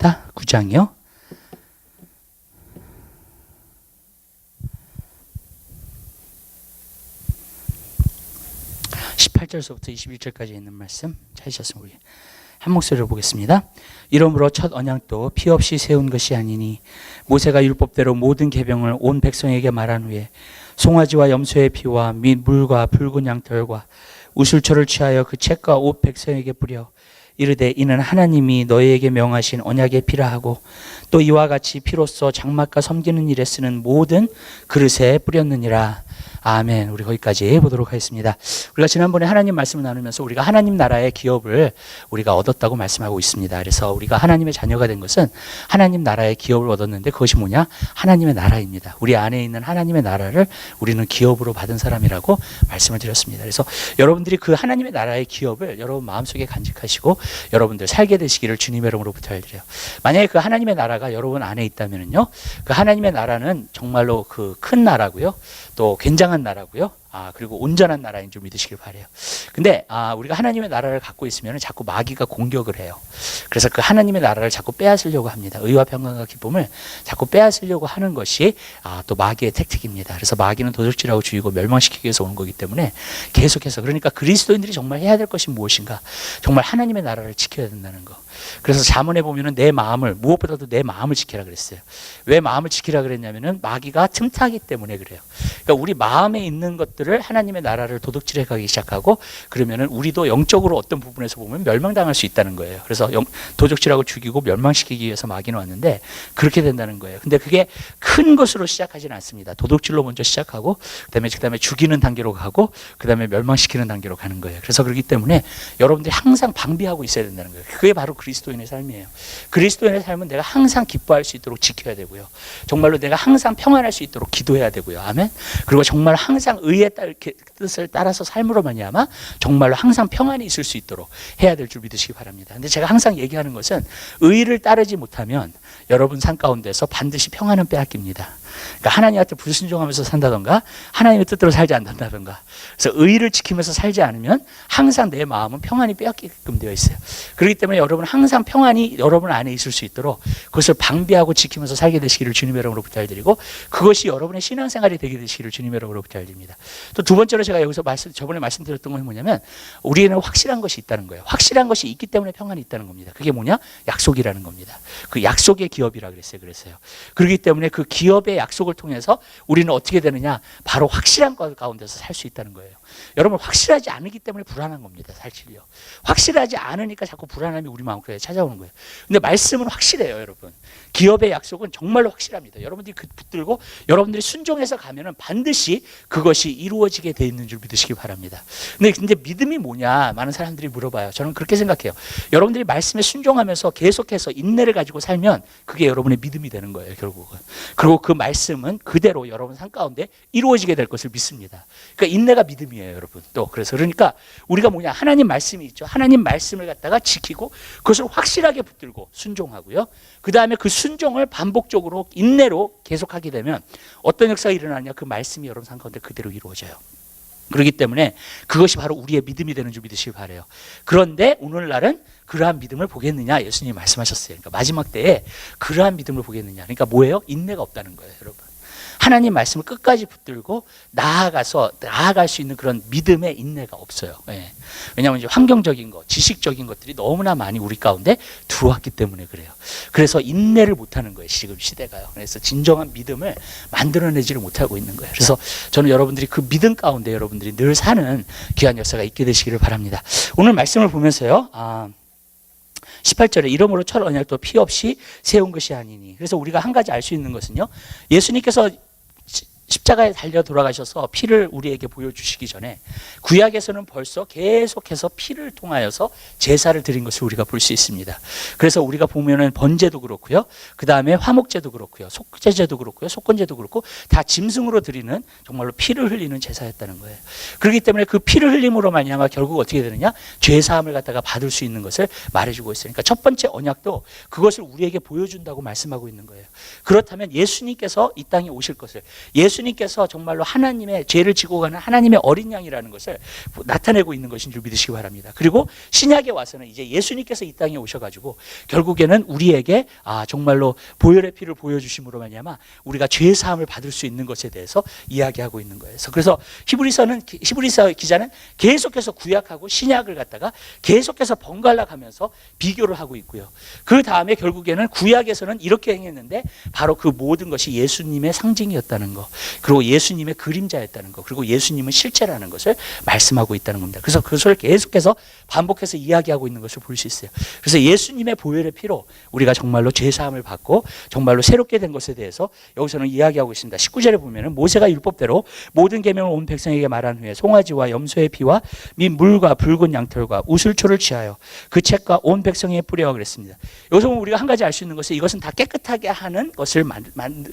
보겠습니다. 9장이요. 18절서부터 21절까지 있는 말씀 찾으셨으면 우리 한 목소리로 보겠습니다. 이러므로 첫 언약도 피 없이 세운 것이 아니니 모세가 율법대로 모든 계명을 온 백성에게 말한 후에 송아지와 염소의 피와 및 물과 붉은 양털과 우슬초를 취하여 그 책과 옷 백성에게 뿌려 이르되 이는 하나님이 너희에게 명하신 언약의 피라 하고 또 이와 같이 피로써 장막과 섬기는 일에 쓰는 모든 그릇에 뿌렸느니라. 아멘. 우리 거기까지 보도록 하겠습니다. 우리가 지난번에 하나님 말씀을 나누면서 우리가 하나님 나라의 기업을 우리가 얻었다고 말씀하고 있습니다. 그래서 우리가 하나님의 자녀가 된 것은 하나님 나라의 기업을 얻었는데 그것이 뭐냐? 하나님의 나라입니다. 우리 안에 있는 하나님의 나라를 우리는 기업으로 받은 사람이라고 말씀을 드렸습니다. 그래서 여러분들이 그 하나님의 나라의 기업을 여러분 마음속에 간직하시고 여러분들 살게 되시기를 주님의 이름으로 부탁드려요. 만약에 그 하나님의 나라가 여러분 안에 있다면요, 그 하나님의 나라는 정말로 그 큰 나라고요, 또 굉장한 나라고요, 그리고 온전한 나라인 줄 믿으시길 바라요. 근데 우리가 하나님의 나라를 갖고 있으면 자꾸 마귀가 공격을 해요. 그래서 그 하나님의 나라를 자꾸 빼앗으려고 합니다. 의와 평강과 기쁨을 자꾸 빼앗으려고 하는 것이 또 마귀의 택틱입니다. 그래서 마귀는 도적질하고 죽이고 멸망시키기 위해서 오는 거기 때문에 계속해서, 그러니까 그리스도인들이 정말 해야 될 것이 무엇인가? 정말 하나님의 나라를 지켜야 된다는 거. 그래서 잠언에 보면은 내 마음을, 무엇보다도 내 마음을 지키라 그랬어요. 왜 마음을 지키라 그랬냐면은 마귀가 틈타기 때문에 그래요. 그러니까 우리 마음에 있는 것들을 하나님의 나라를 도둑질해 가기 시작하고 그러면은 우리도 영적으로 어떤 부분에서 보면 멸망당할 수 있다는 거예요. 그래서 도적질하고 죽이고 멸망시키기 위해서 마귀는 왔는데 그렇게 된다는 거예요. 근데 그게 큰 것으로 시작하지는 않습니다. 도둑질로 먼저 시작하고 그다음에 죽이는 단계로 가고 그다음에 멸망시키는 단계로 가는 거예요. 그래서 그렇기 때문에 여러분들이 항상 방비하고 있어야 된다는 거예요. 그게 바로 그리스도인의 삶이에요. 그리스도인의 삶은 내가 항상 기뻐할 수 있도록 지켜야 되고요, 정말로 내가 항상 평안할 수 있도록 기도해야 되고요. 아멘. 그리고 정말 항상 의의 뜻을 따라서 삶으로 말미암아 정말로 항상 평안이 있을 수 있도록 해야 될 줄 믿으시기 바랍니다. 근데 제가 항상 얘기하는 것은 의를 따르지 못하면 여러분 삶 가운데서 반드시 평안은 빼앗깁니다. 그러니까 하나님한테 불순종하면서 산다던가 하나님의 뜻대로 살지 않는다던가, 그래서 의를 지키면서 살지 않으면 항상 내 마음은 평안이 빼앗기게끔 되어 있어요. 그렇기 때문에 여러분 항상 평안이 여러분 안에 있을 수 있도록 그것을 방비하고 지키면서 살게 되시기를 주님의 이름으로 부탁드리고, 그것이 여러분의 신앙생활이 되게 되시기를 주님의 이름으로 부탁드립니다. 또 두 번째로 제가 여기서 저번에 말씀드렸던 건 뭐냐면 우리는 확실한 것이 있다는 거예요. 확실한 것이 있기 때문에 평안이 있다는 겁니다. 그게 뭐냐? 약속이라는 겁니다. 그 약속의 기업이라 그랬어요. 그렇기 때문에 그 기업의 약속을 통해서 우리는 어떻게 되느냐? 바로 확실한 것 가운데서 살 수 있다는 거예요. 여러분, 확실하지 않기 때문에 불안한 겁니다. 사실요. 확실하지 않으니까 자꾸 불안함이 우리 마음속에 찾아오는 거예요. 근데 말씀은 확실해요, 여러분. 기업의 약속은 정말로 확실합니다. 여러분들이 그 붙들고 여러분들이 순종해서 가면은 반드시 그것이 이루어지게 돼 있는 줄 믿으시기 바랍니다. 근데 믿음이 뭐냐? 많은 사람들이 물어봐요. 저는 그렇게 생각해요. 여러분들이 말씀에 순종하면서 계속해서 인내를 가지고 살면 그게 여러분의 믿음이 되는 거예요, 결국은. 그리고 그 말씀은 그대로 여러분 삶 가운데 이루어지게 될 것을 믿습니다. 그러니까 인내가 믿음이에요, 여러분. 또 그러니까 우리가 뭐냐? 하나님 말씀이 있죠. 하나님 말씀을 갖다가 지키고 그것을 확실하게 붙들고 순종하고요. 그 다음에 그 순종을 반복적으로 인내로 계속하게 되면 어떤 역사가 일어나냐? 그 말씀이 여러분 삶 가운데 그대로 이루어져요. 그렇기 때문에 그것이 바로 우리의 믿음이 되는 줄 믿으시기 바라요. 그런데 오늘날은 그러한 믿음을 보겠느냐? 예수님이 말씀하셨어요. 그러니까 마지막 때에 그러한 믿음을 보겠느냐? 그러니까 뭐예요? 인내가 없다는 거예요, 여러분. 하나님 말씀을 끝까지 붙들고 나아갈 수 있는 그런 믿음의 인내가 없어요. 예. 왜냐하면 이제 환경적인 것, 지식적인 것들이 너무나 많이 우리 가운데 들어왔기 때문에 그래요. 그래서 인내를 못하는 거예요, 지금 시대가요. 그래서 진정한 믿음을 만들어내지를 못하고 있는 거예요. 그래서 저는 여러분들이 그 믿음 가운데 여러분들이 늘 사는 귀한 역사가 있게 되시기를 바랍니다. 오늘 말씀을 보면서요, 18절에 이러므로 첫 언약도 피 없이 세운 것이 아니니. 그래서 우리가 한 가지 알 수 있는 것은요, 예수님께서 십자가에 달려 돌아가셔서 피를 우리에게 보여주시기 전에 구약에서는 벌써 계속해서 피를 통하여서 제사를 드린 것을 우리가 볼 수 있습니다. 그래서 우리가 보면은 번제도 그렇고요, 그 다음에 화목제도 그렇고요, 속죄제도 그렇고요, 속건제도 그렇고 다 짐승으로 드리는 정말로 피를 흘리는 제사였다는 거예요. 그렇기 때문에 그 피를 흘림으로 말미암아 결국 어떻게 되느냐? 죄사함을 갖다가 받을 수 있는 것을 말해주고 있어요. 그러니까 첫 번째 언약도 그것을 우리에게 보여준다고 말씀하고 있는 거예요. 그렇다면 예수님께서 이 땅에 오실 것을, 예수님께서 예수님께서 정말로 하나님의 죄를 지고 가는 하나님의 어린 양이라는 것을 나타내고 있는 것인 줄 믿으시기 바랍니다. 그리고 신약에 와서는 이제 예수님께서 이 땅에 오셔가지고 결국에는 우리에게 정말로 보혈의 피를 보여주심으로 말미암아 우리가 죄 사함을 받을 수 있는 것에 대해서 이야기하고 있는 거예요. 그래서 히브리서 기자는 계속해서 구약하고 신약을 갖다가 계속해서 번갈아 가면서 비교를 하고 있고요. 그 다음에 결국에는 구약에서는 이렇게 행했는데 바로 그 모든 것이 예수님의 상징이었다는 거, 그리고 예수님의 그림자였다는 거, 그리고 예수님은 실체라는 것을 말씀하고 있다는 겁니다. 그래서 그것을 계속해서 반복해서 이야기하고 있는 것을 볼 수 있어요. 그래서 예수님의 보혈의 피로 우리가 정말로 죄사함을 받고 정말로 새롭게 된 것에 대해서 여기서는 이야기하고 있습니다. 19절에 보면은 모세가 율법대로 모든 계명을 온 백성에게 말한 후에 송아지와 염소의 피와 및 물과 붉은 양털과 우슬초를 취하여 그 책과 온 백성에게 뿌려와 그랬습니다. 여기서 보면 우리가 한 가지 알 수 있는 것은 이것은 다 깨끗하게 하는 것을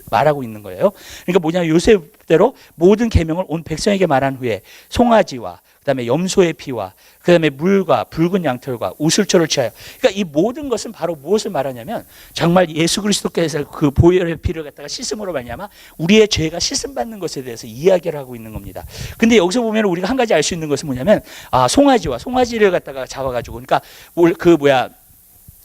말하고 있는 거예요. 그러니까 뭐냐면 요셉대로 모든 계명을 온 백성에게 말한 후에 송아지와 그다음에 염소의 피와 그다음에 물과 붉은 양털과 우슬초를 취하여, 그러니까 이 모든 것은 바로 무엇을 말하냐면 정말 예수 그리스도께서 그 보혈의 피를 갖다가 씻음으로 말미암아 우리의 죄가 씻음 받는 것에 대해서 이야기를 하고 있는 겁니다. 근데 여기서 보면 우리가 한 가지 알 수 있는 것은 뭐냐면 송아지를 갖다가 잡아가지고, 그러니까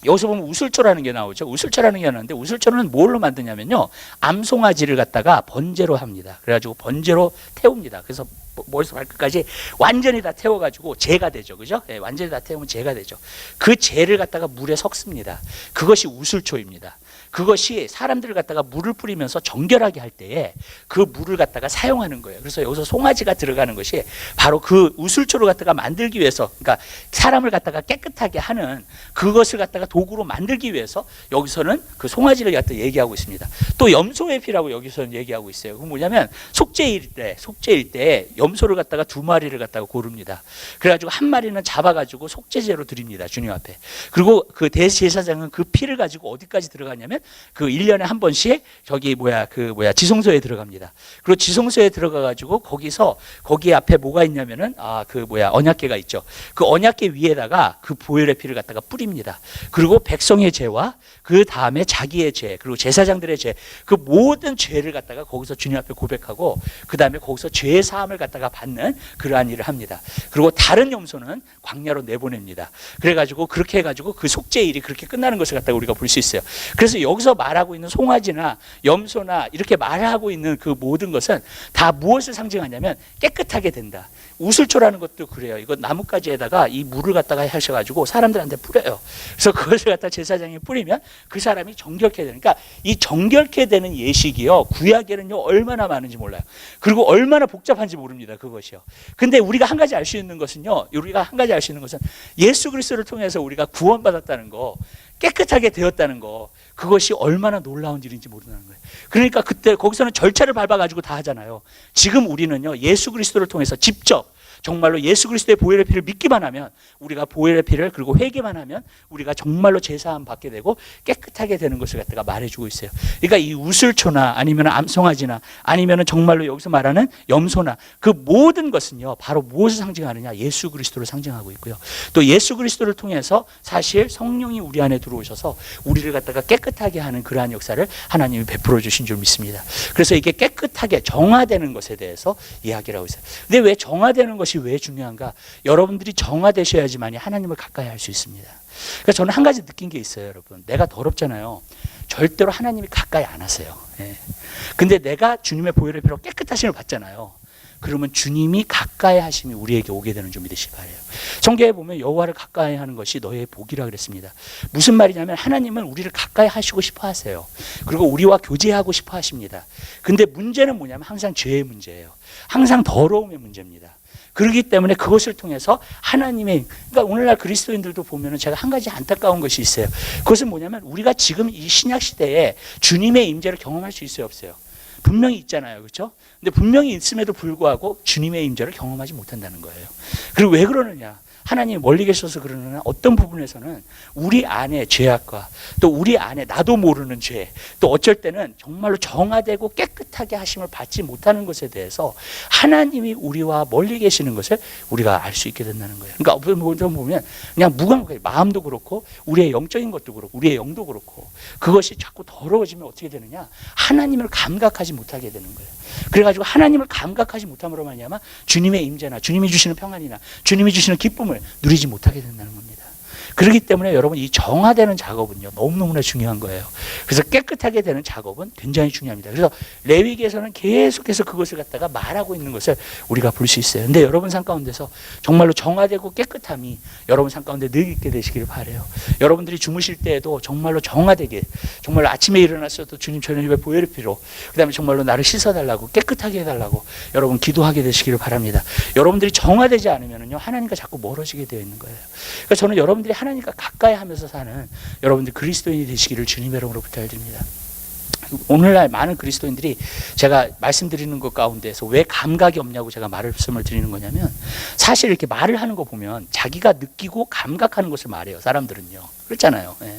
여기서 보면 우슬초라는 게 나오죠. 우슬초라는 게 나오는데 우슬초는 뭘로 만드냐면요, 암송아지를 갖다가 번제로 합니다. 그래가지고 번제로 태웁니다. 그래서 머리에서 발끝까지 완전히 다 태워가지고 재가 되죠. 그죠? 네, 완전히 다 태우면 재가 되죠. 그 재를 갖다가 물에 섞습니다. 그것이 우슬초입니다. 그것이 사람들을 갖다가 물을 뿌리면서 정결하게 할 때에 그 물을 갖다가 사용하는 거예요. 그래서 여기서 송아지가 들어가는 것이 바로 그 우슬초를 갖다가 만들기 위해서, 그러니까 사람을 갖다가 깨끗하게 하는 그것을 갖다가 도구로 만들기 위해서 여기서는 그 송아지를 갖다 얘기하고 있습니다. 또 염소의 피라고 여기서는 얘기하고 있어요. 그건 뭐냐면 속죄일 때 염소를 갖다가 2마리를 갖다가 고릅니다. 그래가지고 한 마리는 잡아가지고 속죄제로 드립니다. 주님 앞에. 그리고 그 대제사장은 그 피를 가지고 어디까지 들어가냐면 그 1년에 한 번씩 지성소에 들어갑니다. 그리고 지성소에 들어가가지고 거기 앞에 뭐가 있냐면은 언약궤가 있죠. 그 언약궤 위에다가 그 보혈의 피를 갖다가 뿌립니다. 그리고 백성의 죄와 그 다음에 자기의 죄, 그리고 제사장들의 죄, 그 모든 죄를 갖다가 거기서 주님 앞에 고백하고 그 다음에 거기서 죄 사함을 갖다가 받는 그러한 일을 합니다. 그리고 다른 염소는 광야로 내보냅니다. 그래가지고 그렇게 해가지고 그 속죄일이 그렇게 끝나는 것을 갖다가 우리가 볼 수 있어요. 그래서 여기서 말하고 있는 송아지나 염소나 이렇게 말하고 있는 그 모든 것은 다 무엇을 상징하냐면 깨끗하게 된다. 우슬초라는 것도 그래요. 이거 나뭇가지에다가 이 물을 갖다가 하셔가지고 사람들한테 뿌려요. 그래서 그것을 갖다 제사장이 뿌리면 그 사람이 정결케 되는, 그러니까 이 정결케 되는 예식이요, 구약에는요 얼마나 많은지 몰라요. 그리고 얼마나 복잡한지 모릅니다. 그것이요. 근데 우리가 한 가지 알 수 있는 것은요, 예수 그리스도를 통해서 우리가 구원받았다는 거, 깨끗하게 되었다는 거, 그것이 얼마나 놀라운 일인지 모른다는 거예요. 그러니까 그때 거기서는 절차를 밟아가지고 다 하잖아요. 지금 우리는요, 예수 그리스도를 통해서 직접 정말로 예수 그리스도의 보혈의 피를 믿기만 하면, 우리가 보혈의 피를 그리고 회개만 하면 우리가 정말로 제사함 받게 되고 깨끗하게 되는 것을 갖다가 말해주고 있어요. 그러니까 이 우슬초나 아니면 암송아지나 아니면 정말로 여기서 말하는 염소나 그 모든 것은요, 바로 무엇을 상징하느냐? 예수 그리스도를 상징하고 있고요. 또 예수 그리스도를 통해서 사실 성령이 우리 안에 들어오셔서 우리를 갖다가 깨끗하게 하는 그러한 역사를 하나님이 베풀어 주신 줄 믿습니다. 그래서 이게 깨끗하게 정화되는 것에 대해서 이야기를 하고 있어요. 근데 왜 정화되는 것이 왜 중요한가? 여러분들이 정화되셔야지만이 하나님을 가까이 할 수 있습니다. 그러니까 저는 한 가지 느낀 게 있어요, 여러분. 내가 더럽잖아요. 절대로 하나님이 가까이 안 하세요. 근데 내가 주님의 보혈의 피로 깨끗하심을 받잖아요. 그러면 주님이 가까이 하심이 우리에게 오게 되는 줄 믿으시기 바라요. 성경에 보면 여호와를 가까이 하는 것이 너의 복이라 그랬습니다. 무슨 말이냐면 하나님은 우리를 가까이 하시고 싶어 하세요. 그리고 우리와 교제하고 싶어 하십니다. 근데 문제는 뭐냐면 항상 죄의 문제예요. 항상 더러움의 문제입니다. 그렇기 때문에 그것을 통해서 그러니까 오늘날 그리스도인들도 보면은 제가 한 가지 안타까운 것이 있어요. 그것은 뭐냐면 우리가 지금 이 신약 시대에 주님의 임재를 경험할 수 있어요, 없어요? 분명히 있잖아요, 그렇죠? 근데 분명히 있음에도 불구하고 주님의 임재를 경험하지 못한다는 거예요. 그리고 왜 그러느냐? 하나님이 멀리 계셔서 그러는 어떤 부분에서는 우리 안에 죄악과 또 우리 안에 나도 모르는 죄, 또 어쩔 때는 정말로 정화되고 깨끗하게 하심을 받지 못하는 것에 대해서 하나님이 우리와 멀리 계시는 것을 우리가 알 수 있게 된다는 거예요. 그러니까 어떤 부분 보면 그냥 무감각해, 마음도 그렇고 우리의 영적인 것도 그렇고 우리의 영도 그렇고 그것이 자꾸 더러워지면 어떻게 되느냐, 하나님을 감각하지 못하게 되는 거예요. 그래가지고 하나님을 감각하지 못함으로 말미암아 주님의 임재나 주님이 주시는 평안이나 주님이 주시는 기쁨을 누리지 못하게 된다는 겁니다. 그렇기 때문에 여러분, 이 정화되는 작업은요 너무너무나 중요한 거예요. 그래서 깨끗하게 되는 작업은 굉장히 중요합니다. 그래서 레위기에서는 계속해서 그것을 갖다가 말하고 있는 것을 우리가 볼 수 있어요. 근데 여러분 삶 가운데서 정말로 정화되고 깨끗함이 여러분 삶 가운데 늘 있게 되시기를 바라요. 여러분들이 주무실 때에도 정말로 정화되게, 정말로 아침에 일어났어도 주님 저녁 예배 보혈의 피로, 그 다음에 정말로 나를 씻어달라고 깨끗하게 해달라고 여러분 기도하게 되시기를 바랍니다. 여러분들이 정화되지 않으면요 하나님과 자꾸 멀어지게 되어 있는 거예요. 그러니까 저는 여러분들이 하나님과 가까이 하면서 사는 여러분들 그리스도인이 되시기를 주님의 이름으로 부탁드립니다. 오늘날 많은 그리스도인들이 제가 말씀드리는 것 가운데서 왜 감각이 없냐고 제가 말씀을 드리는 거냐면, 사실 이렇게 말을 하는 거 보면 자기가 느끼고 감각하는 것을 말해요. 사람들은요. 그렇잖아요. 예.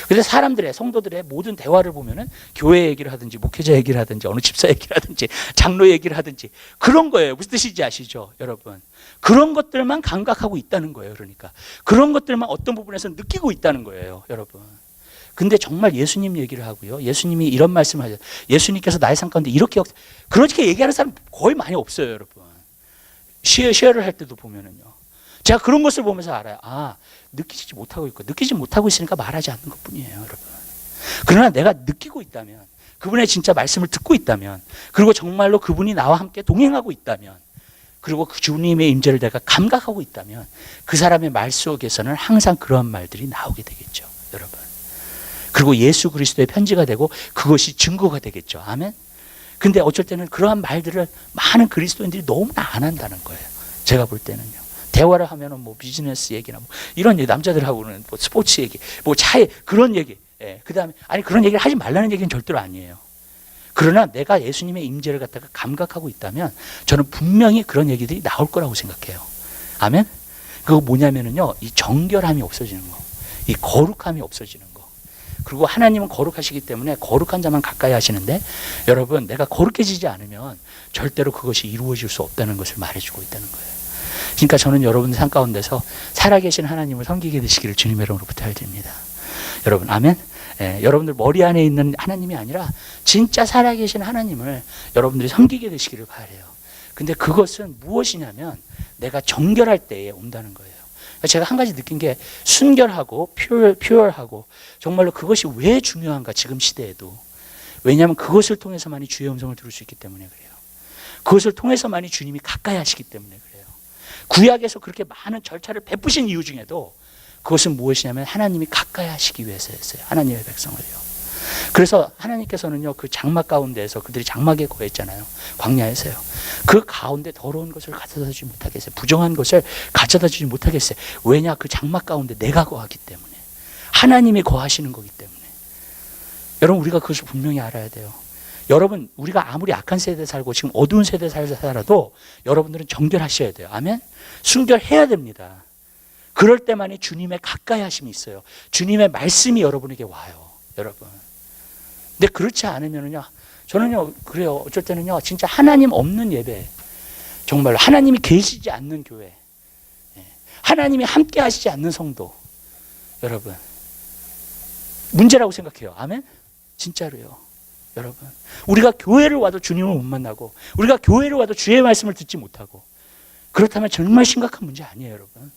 근데 사람들의, 성도들의 모든 대화를 보면은 교회 얘기를 하든지 목회자 얘기를 하든지 어느 집사 얘기를 하든지 장로 얘기를 하든지 그런 거예요. 무슨 뜻인지 아시죠, 여러분? 그런 것들만 감각하고 있다는 거예요. 그러니까 그런 것들만 어떤 부분에서 느끼고 있다는 거예요, 여러분. 근데 정말 예수님 얘기를 하고요, 예수님이 이런 말씀을 하죠. 예수님께서 나의 삶 가운데 이렇게 그렇게 얘기하는 사람 거의 많이 없어요, 여러분. 쉐어를 할 때도 보면은요, 제가 그런 것을 보면서 알아요. 아, 느끼지 못하고 있고, 느끼지 못하고 있으니까 말하지 않는 것뿐이에요, 여러분. 그러나 내가 느끼고 있다면, 그분의 진짜 말씀을 듣고 있다면, 그리고 정말로 그분이 나와 함께 동행하고 있다면, 그리고 그 주님의 임재를 내가 감각하고 있다면 그 사람의 말 속에서는 항상 그러한 말들이 나오게 되겠죠, 여러분. 그리고 예수 그리스도의 편지가 되고 그것이 증거가 되겠죠. 아멘. 근데 어쩔 때는 그러한 말들을 많은 그리스도인들이 너무나 안 한다는 거예요. 제가 볼 때는요. 대화를 하면은 뭐 비즈니스 얘기나 뭐 이런 얘기, 남자들하고는 뭐 스포츠 얘기, 뭐 차에 그런 얘기, 예. 그 다음에 아니 그런 얘기를 하지 말라는 얘기는 절대로 아니에요. 그러나 내가 예수님의 임재를 갖다가 감각하고 있다면 저는 분명히 그런 얘기들이 나올 거라고 생각해요. 아멘? 그거 뭐냐면은요, 이 정결함이 없어지는 거, 이 거룩함이 없어지는 거. 그리고 하나님은 거룩하시기 때문에 거룩한 자만 가까이 하시는데, 여러분, 내가 거룩해지지 않으면 절대로 그것이 이루어질 수 없다는 것을 말해주고 있다는 거예요. 그러니까 저는 여러분 삶 가운데서 살아계신 하나님을 섬기게 되시기를 주님의 이름으로 부탁드립니다. 여러분, 아멘? 예, 여러분들 머리 안에 있는 하나님이 아니라 진짜 살아계신 하나님을 여러분들이 섬기게 되시기를 바라요. 근데 그것은 무엇이냐면 내가 정결할 때에 온다는 거예요. 제가 한 가지 느낀 게 순결하고 퓨어하고 정말로 그것이 왜 중요한가, 지금 시대에도. 왜냐하면 그것을 통해서만이 주의 음성을 들을 수 있기 때문에 그래요. 그것을 통해서만이 주님이 가까이 하시기 때문에 그래요. 구약에서 그렇게 많은 절차를 베푸신 이유 중에도 그것은 무엇이냐면 하나님이 가까이 하시기 위해서였어요. 하나님의 백성을요. 그래서 하나님께서는요, 그 장막 가운데에서 그들이 장막에 거했잖아요. 광야에서요. 그 가운데 더러운 것을 가져다 주지 못하게 했어요. 부정한 것을 가져다 주지 못하게 했어요. 왜냐? 그 장막 가운데 내가 거하기 때문에, 하나님이 거하시는 거기 때문에. 여러분, 우리가 그것을 분명히 알아야 돼요. 여러분, 우리가 아무리 악한 세대에 살고 지금 어두운 세대에 살아도 여러분들은 정결하셔야 돼요. 아멘? 순결해야 됩니다. 그럴 때만이 주님의 가까이 하심이 있어요. 주님의 말씀이 여러분에게 와요, 여러분. 근데 그렇지 않으면요, 저는요, 그래요. 어쩔 때는요, 진짜 하나님 없는 예배, 정말로 하나님이 계시지 않는 교회, 하나님이 함께 하시지 않는 성도, 여러분, 문제라고 생각해요. 아멘? 진짜로요, 여러분. 우리가 교회를 와도 주님을 못 만나고, 우리가 교회를 와도 주의 말씀을 듣지 못하고, 그렇다면 정말 심각한 문제 아니에요, 여러분.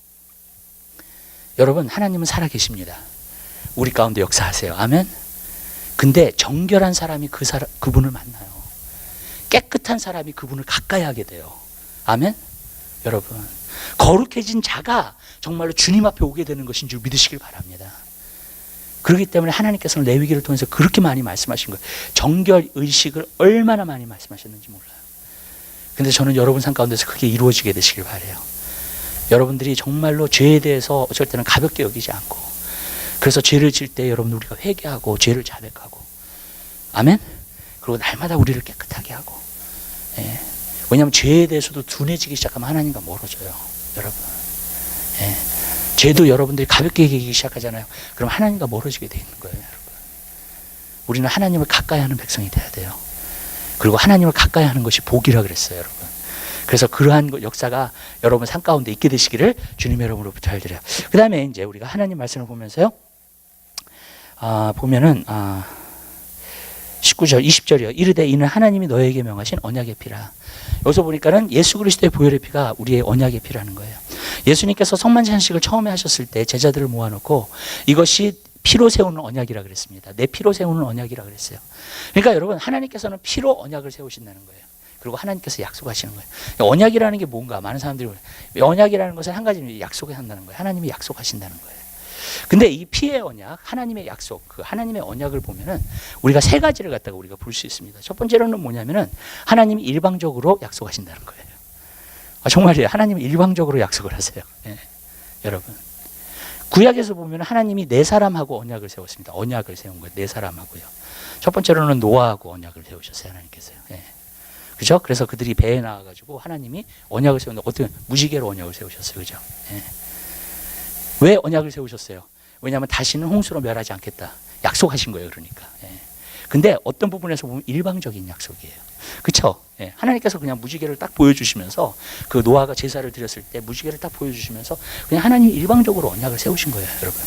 여러분, 하나님은 살아계십니다. 우리 가운데 역사하세요. 아멘? 근데 정결한 사람이 그분을 만나요. 깨끗한 사람이 그분을 가까이 하게 돼요. 아멘? 여러분, 거룩해진 자가 정말로 주님 앞에 오게 되는 것인 줄 믿으시길 바랍니다. 그렇기 때문에 하나님께서는 레위기를 통해서 그렇게 많이 말씀하신 거예요. 정결 의식을 얼마나 많이 말씀하셨는지 몰라요. 근데 저는 여러분 삶 가운데서 그게 이루어지게 되시길 바라요. 여러분들이 정말로 죄에 대해서 어쩔 때는 가볍게 여기지 않고, 그래서 죄를 질 때 여러분 우리가 회개하고 죄를 자백하고, 아멘? 그리고 날마다 우리를 깨끗하게 하고, 왜냐하면 죄에 대해서도 둔해지기 시작하면 하나님과 멀어져요, 여러분. 예. 죄도 여러분들이 가볍게 여기기 시작하잖아요. 그럼 하나님과 멀어지게 돼 있는 거예요, 여러분. 우리는 하나님을 가까이 하는 백성이 돼야 돼요. 그리고 하나님을 가까이 하는 것이 복이라 그랬어요, 여러분. 그래서 그러한 역사가 여러분 삶 가운데 있게 되시기를 주님의 이름으로 잘 드려요. 그 다음에 이제 우리가 하나님 말씀을 보면서요. 보면은 19절, 20절이요. 이르되 이는 하나님이 너에게 명하신 언약의 피라. 여기서 보니까는 예수 그리스도의 보혈의 피가 우리의 언약의 피라는 거예요. 예수님께서 성만찬식을 처음에 하셨을 때 제자들을 모아놓고 이것이 피로 세우는 언약이라 그랬습니다. 내 피로 세우는 언약이라 그랬어요. 그러니까 여러분 하나님께서는 피로 언약을 세우신다는 거예요. 그리고 하나님께서 약속하시는 거예요. 언약이라는 게 뭔가 많은 사람들이 언약이라는 것은 한 가지 약속을 한다는 거예요. 하나님이 약속하신다는 거예요. 근데 이 피의 언약, 하나님의 약속, 그 하나님의 언약을 보면은 우리가 세 가지를 갖다가 우리가 볼 수 있습니다. 첫 번째로는 뭐냐면은 하나님이 일방적으로 약속하신다는 거예요. 정말이에요. 하나님이 일방적으로 약속을 하세요. 예, 여러분. 구약에서 보면 하나님이 네 사람하고 언약을 세웠습니다. 언약을 세운 거예요. 네 사람하고요. 첫 번째로는 노아하고 언약을 세우셨어요. 하나님께서요. 예. 그죠? 그래서 그들이 배에 나와가지고 하나님이 언약을 세우는데 어떤 무지개로 언약을 세우셨어요. 그죠? 예. 왜 언약을 세우셨어요? 왜냐하면 다시는 홍수로 멸하지 않겠다. 약속하신 거예요. 그러니까. 예. 근데 어떤 부분에서 보면 일방적인 약속이에요. 그렇죠? 예. 하나님께서 그냥 무지개를 딱 보여주시면서 그 노아가 제사를 드렸을 때 무지개를 딱 보여주시면서 그냥 하나님이 일방적으로 언약을 세우신 거예요. 여러분.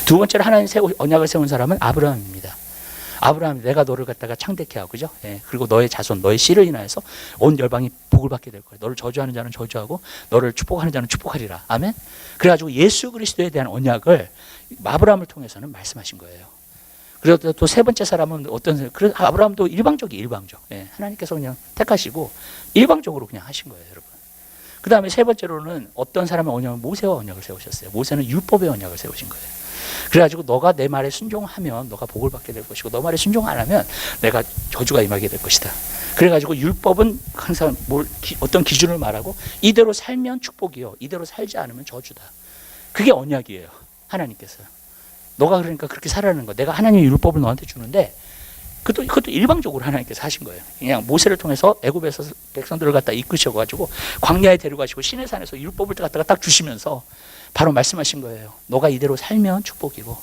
두 번째로 하나님 언약을 세운 사람은 아브라함입니다. 아브라함이 내가 너를 갖다가 창대케 하고, 그죠? 예, 그리고 너의 자손, 너의 씨를 인하여서 온 열방이 복을 받게 될 거야. 너를 저주하는 자는 저주하고 너를 축복하는 자는 축복하리라. 아멘. 그래가지고 예수 그리스도에 대한 언약을 아브라함을 통해서는 말씀하신 거예요. 그리고 또 세 번째 사람은 어떤, 그래서 아브라함도 일방적. 예, 하나님께서 그냥 택하시고 일방적으로 그냥 하신 거예요, 여러분. 그 다음에 세 번째로는 어떤 사람의 언약은 모세와 언약을 세우셨어요. 모세는 율법의 언약을 세우신 거예요. 그래가지고 너가 내 말에 순종하면 너가 복을 받게 될 것이고 너 말에 순종 안 하면 내가 저주가 임하게 될 것이다. 그래가지고 율법은 항상 어떤 기준을 말하고 이대로 살면 축복이요, 이대로 살지 않으면 저주다. 그게 언약이에요. 하나님께서 너가 그러니까 그렇게 살아라는 거. 내가 하나님의 율법을 너한테 주는데 그것도 일방적으로 하나님께서 하신 거예요. 그냥 모세를 통해서 애굽에서 백성들을 갖다 이끄셔가지고 광야에 데려가시고 시내산에서 율법을 갖다가 딱 주시면서 바로 말씀하신 거예요. 너가 이대로 살면 축복이고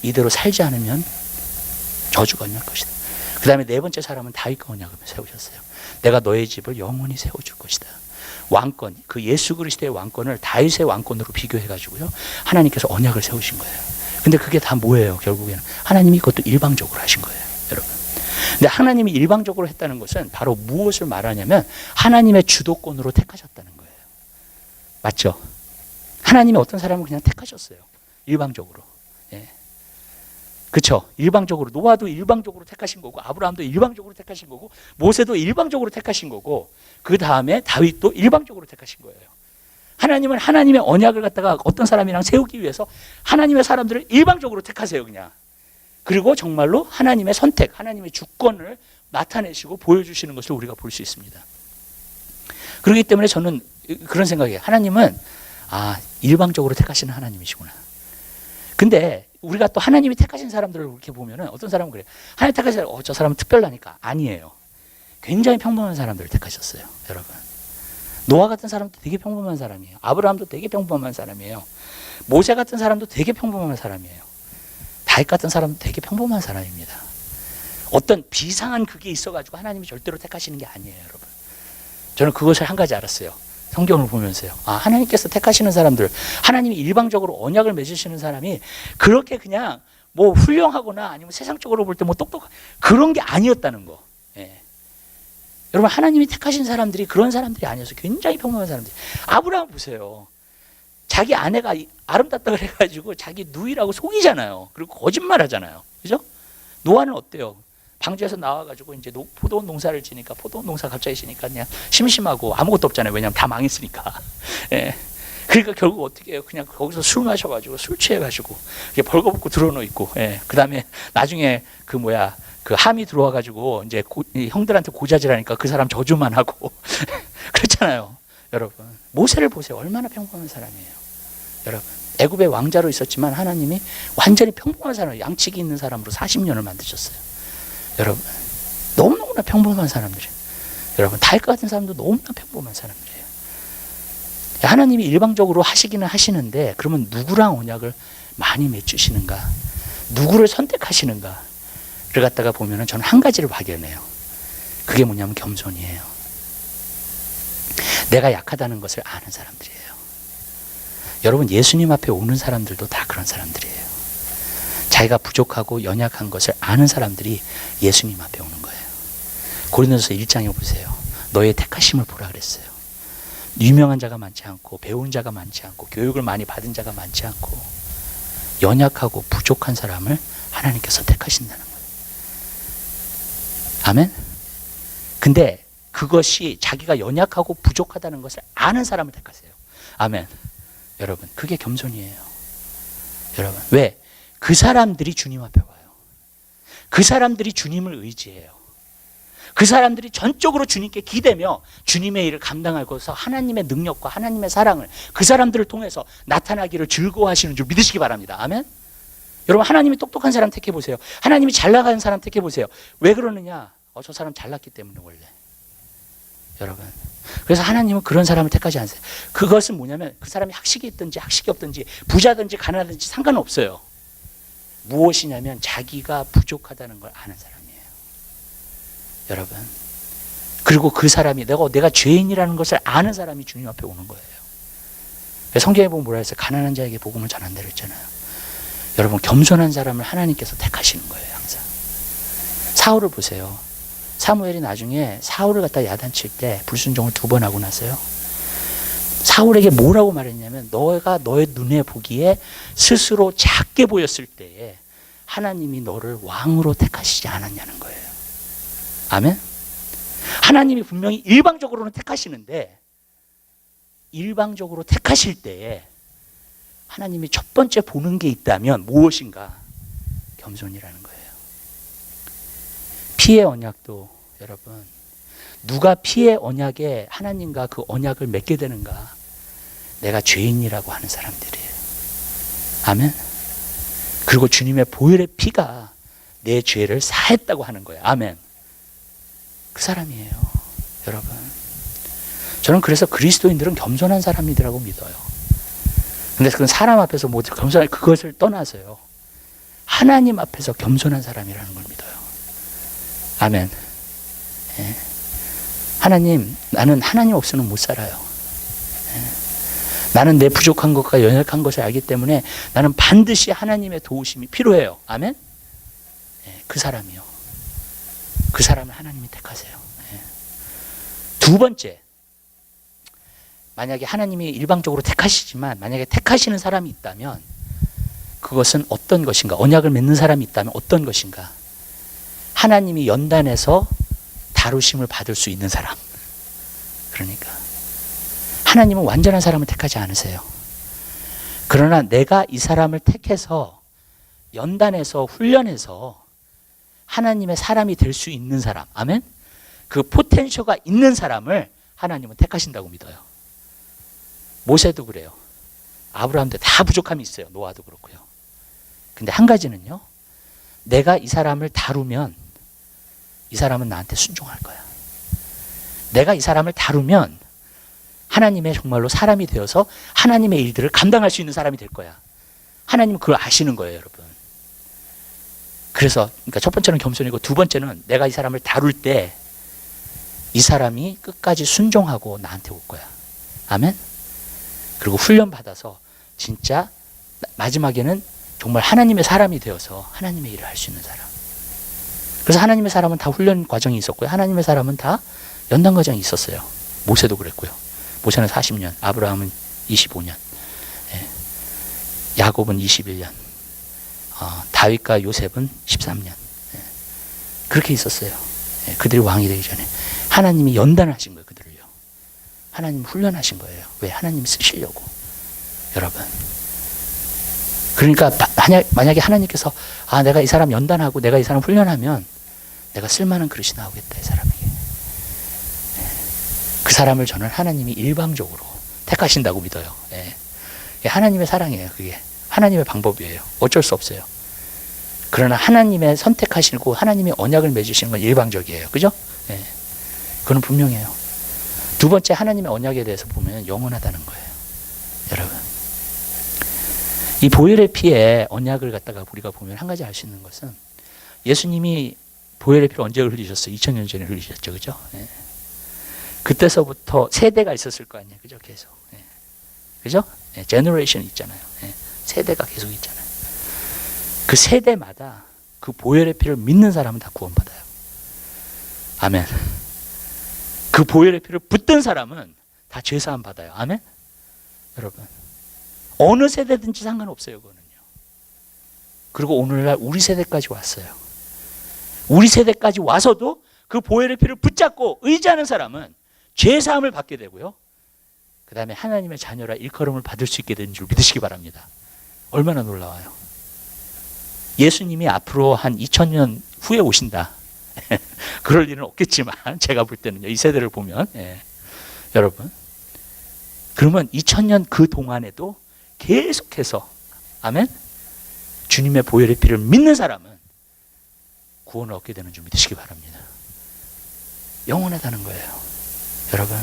이대로 살지 않으면 저주가 임할 것이다. 그 다음에 네 번째 사람은 다윗과 언약을 세우셨어요. 내가 너의 집을 영원히 세워줄 것이다. 왕권, 그 예수 그리스도의 왕권을 다윗의 왕권으로 비교해가지고요, 하나님께서 언약을 세우신 거예요. 근데 그게 다 뭐예요? 결국에는 하나님이 그것도 일방적으로 하신 거예요, 여러분. 근데 하나님이 일방적으로 했다는 것은 바로 무엇을 말하냐면 하나님의 주도권으로 택하셨다는 거예요. 맞죠? 하나님이 어떤 사람을 그냥 택하셨어요. 일방적으로. 예. 그렇죠? 일방적으로. 노아도 일방적으로 택하신 거고 아브라함도 일방적으로 택하신 거고 모세도 일방적으로 택하신 거고 그 다음에 다윗도 일방적으로 택하신 거예요. 하나님은 하나님의 언약을 갖다가 어떤 사람이랑 세우기 위해서 하나님의 사람들을 일방적으로 택하세요. 그냥. 그리고 정말로 하나님의 선택, 하나님의 주권을 나타내시고 보여주시는 것을 우리가 볼 수 있습니다. 그렇기 때문에 저는 그런 생각이에요. 하나님은 일방적으로 택하시는 하나님이시구나. 근데 우리가 또 하나님이 택하신 사람들을 이렇게 보면은 어떤 사람은 그래요. 하나님 택하신 사람, 저 사람은 특별하니까. 아니에요. 굉장히 평범한 사람들을 택하셨어요, 여러분. 노아 같은 사람도 되게 평범한 사람이에요. 아브라함도 되게 평범한 사람이에요. 모세 같은 사람도 되게 평범한 사람이에요. 다윗 같은 사람도 되게 평범한 사람입니다. 어떤 비상한 그게 있어가지고 하나님이 절대로 택하시는 게 아니에요, 여러분. 저는 그것을 한 가지 알았어요. 성경을 보면서요. 하나님께서 택하시는 사람들, 하나님이 일방적으로 언약을 맺으시는 사람이 그렇게 그냥 뭐 훌륭하거나 아니면 세상적으로 볼 때 뭐 똑똑한 그런 게 아니었다는 거. 예. 여러분, 하나님이 택하신 사람들이 그런 사람들이 아니어서 굉장히 평범한 사람들. 아브라함 보세요. 자기 아내가 아름답다 그래가지고 자기 누이라고 속이잖아요. 그리고 거짓말 하잖아요. 그죠? 노아는 어때요? 방주에서 나와가지고 이제 포도원 농사를 지니까 포도원 농사 갑자기 지니까 그냥 심심하고 아무것도 없잖아요. 왜냐하면 다 망했으니까. 예. 그러니까 결국 어떻게 해요? 그냥 거기서 술 마셔가지고 술 취해가지고 벌거벗고 들어놓 있고. 예. 그 다음에 나중에 그 함이 들어와가지고 이제 형들한테 고자질하니까 그 사람 저주만 하고 그렇잖아요, 여러분. 모세를 보세요. 얼마나 평범한 사람이에요, 여러분. 애굽의 왕자로 있었지만 하나님이 완전히 평범한 사람, 양치기 있는 사람으로 40년을 만드셨어요. 여러분, 너무너무나 평범한 사람들이에요. 여러분, 다윗 같은 사람도 너무나 평범한 사람들이에요. 하나님이 일방적으로 하시기는 하시는데 그러면 누구랑 언약을 많이 맺으시는가? 누구를 선택하시는가를 갖다가 보면은 저는 한 가지를 발견해요. 그게 뭐냐면 겸손이에요. 내가 약하다는 것을 아는 사람들이에요. 여러분, 예수님 앞에 오는 사람들도 다 그런 사람들이에요. 자기가 부족하고 연약한 것을 아는 사람들이 예수님 앞에 오는 거예요. 고린도서 1장에 보세요. 너의 택하심을 보라 그랬어요. 유명한 자가 많지 않고 배운 자가 많지 않고 교육을 많이 받은 자가 많지 않고 연약하고 부족한 사람을 하나님께서 택하신다는 거예요. 아멘? 근데 그것이 자기가 연약하고 부족하다는 것을 아는 사람을 택하세요. 아멘. 여러분, 그게 겸손이에요. 여러분, 왜? 그 사람들이 주님 앞에 와요. 그 사람들이 주님을 의지해요. 그 사람들이 전적으로 주님께 기대며 주님의 일을 감당하고서 하나님의 능력과 하나님의 사랑을 그 사람들을 통해서 나타나기를 즐거워하시는 줄 믿으시기 바랍니다. 아멘? 여러분, 하나님이 똑똑한 사람 택해보세요. 하나님이 잘 나가는 사람 택해보세요. 왜 그러느냐? 저 사람 잘났기 때문에 원래. 여러분, 그래서 하나님은 그런 사람을 택하지 않으세요. 그것은 뭐냐면 그 사람이 학식이 있든지 학식이 없든지 부자든지 가난하든지 상관없어요. 무엇이냐면 자기가 부족하다는 걸 아는 사람이에요. 여러분, 그리고 그 사람이 내가 죄인이라는 것을 아는 사람이 주님 앞에 오는 거예요. 성경에 보면 뭐라 했어요? 가난한 자에게 복음을 전한다 그랬잖아요. 여러분, 겸손한 사람을 하나님께서 택하시는 거예요. 항상. 사울을 보세요. 사무엘이 나중에 사울을 갖다 야단칠 때 불순종을 2번 하고 나서요, 사울에게 뭐라고 말했냐면 너가 너의 눈에 보기에 스스로 작게 보였을 때에 하나님이 너를 왕으로 택하시지 않았냐는 거예요. 아멘? 하나님이 분명히 일방적으로는 택하시는데 일방적으로 택하실 때에 하나님이 첫 번째 보는 게 있다면 무엇인가? 겸손이라는 거예요. 피의 언약도 여러분, 누가 피의 언약에 하나님과 그 언약을 맺게 되는가? 내가 죄인이라고 하는 사람들이에요. 아멘? 그리고 주님의 보혈의 피가 내 죄를 사했다고 하는 거예요. 아멘? 그 사람이에요. 여러분, 저는 그래서 그리스도인들은 겸손한 사람이라고 믿어요. 근데 그건 사람 앞에서 뭐 겸손할 그것을 떠나서요, 하나님 앞에서 겸손한 사람이라는 걸 믿어요. 아멘. 예. 하나님, 나는 하나님 없이는 못 살아요. 예. 나는 내 부족한 것과 연약한 것을 알기 때문에 나는 반드시 하나님의 도우심이 필요해요. 아멘. 예. 그 사람이요. 그 사람을 하나님이 택하세요. 예. 두 번째, 만약에 하나님이 일방적으로 택하시지만 만약에 택하시는 사람이 있다면 그것은 어떤 것인가? 언약을 맺는 사람이 있다면 어떤 것인가? 하나님이 연단해서 다루심을 받을 수 있는 사람. 그러니까 하나님은 완전한 사람을 택하지 않으세요. 그러나 내가 이 사람을 택해서 연단해서 훈련해서 하나님의 사람이 될 수 있는 사람. 아멘? 그 포텐셜가 있는 사람을 하나님은 택하신다고 믿어요. 모세도 그래요. 아브라함도 다 부족함이 있어요. 노아도 그렇고요. 근데 한 가지는요, 내가 이 사람을 다루면 이 사람은 나한테 순종할 거야. 내가 이 사람을 다루면 하나님의 정말로 사람이 되어서 하나님의 일들을 감당할 수 있는 사람이 될 거야. 하나님은 그걸 아시는 거예요, 여러분. 그래서 그러니까 첫 번째는 겸손이고 두 번째는 내가 이 사람을 다룰 때 이 사람이 끝까지 순종하고 나한테 올 거야. 아멘? 그리고 훈련 받아서 진짜 마지막에는 정말 하나님의 사람이 되어서 하나님의 일을 할 수 있는 사람. 그래서 하나님의 사람은 다 훈련 과정이 있었고요. 하나님의 사람은 다 연단 과정이 있었어요. 모세도 그랬고요. 모세는 40년, 아브라함은 25년, 야곱은 21년, 다윗과 요셉은 13년. 그렇게 있었어요. 그들이 왕이 되기 전에. 하나님이 연단을 하신 거예요, 그들을요. 하나님 훈련하신 거예요. 왜? 하나님 쓰시려고. 여러분. 그러니까 만약에 하나님께서 내가 이 사람 연단하고 내가 이 사람 훈련하면 내가 쓸만한 그릇이 나오겠다, 이 사람에게. 그 사람을 저는 하나님이 일방적으로 택하신다고 믿어요. 하나님의 사랑이에요. 그게 하나님의 방법이에요. 어쩔 수 없어요. 그러나 하나님의 선택하시고 하나님의 언약을 맺으시는 건 일방적이에요. 그죠? 그건 분명해요. 두 번째, 하나님의 언약에 대해서 보면 영원하다는 거예요. 여러분, 이 보혈의 피에 언약을 갖다가 우리가 보면 한 가지 알 수 있는 것은 예수님이 보혈의 피를 언제 흘리셨어요? 2000년 전에 흘리셨죠. 그죠? 예. 그때서부터 세대가 있었을 거 아니에요. 그죠? 계속. 예. 그죠? 예. 제너레이션 있잖아요. 예. 세대가 계속 있잖아요. 그 세대마다 그 보혈의 피를 믿는 사람은 다 구원받아요. 아멘. 그 보혈의 피를 붙든 사람은 다 죄사함 받아요. 아멘. 여러분, 어느 세대든지 상관없어요. 그거는요. 그리고 오늘날 우리 세대까지 왔어요. 우리 세대까지 와서도 그 보혈의 피를 붙잡고 의지하는 사람은 죄사함을 받게 되고요. 그 다음에 하나님의 자녀라 일컬음을 받을 수 있게 되는 줄 믿으시기 바랍니다. 얼마나 놀라워요. 예수님이 앞으로 한 2000년 후에 오신다. 그럴 일은 없겠지만 제가 볼 때는요. 이 세대를 보면 여러분, 그러면 2000년 그 동안에도 계속해서 아멘, 주님의 보혈의 피를 믿는 사람은 구원을 얻게 되는 줄 믿으시기 바랍니다. 영원하다는 거예요. 여러분,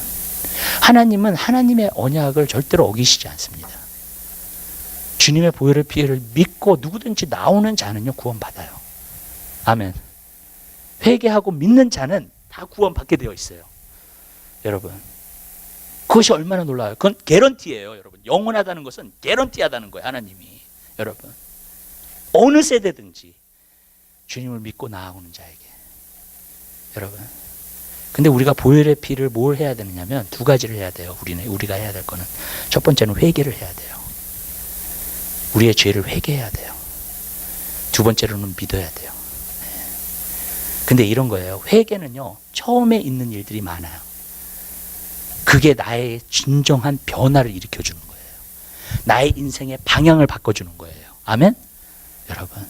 하나님은 하나님의 언약을 절대로 어기시지 않습니다. 주님의 보혈의 피를 믿고 누구든지 나오는 자는요 구원받아요. 아멘. 회개하고 믿는 자는 다 구원받게 되어 있어요. 여러분, 그것이 얼마나 놀라워요. 그건 개런티예요. 여러분, 영원하다는 것은 개런티하다는 거예요. 하나님이. 여러분, 어느 세대든지 주님을 믿고 나아오는 자에게. 여러분, 근데 우리가 보혈의 피를 뭘 해야 되느냐면 두 가지를 해야 돼요. 우리가 해야 될 거는 첫 번째는 회개를 해야 돼요. 우리의 죄를 회개해야 돼요. 두 번째로는 믿어야 돼요. 근데 이런 거예요. 회개는요, 처음에 있는 일들이 많아요. 그게 나의 진정한 변화를 일으켜주는 거예요. 나의 인생의 방향을 바꿔주는 거예요. 아멘? 여러분,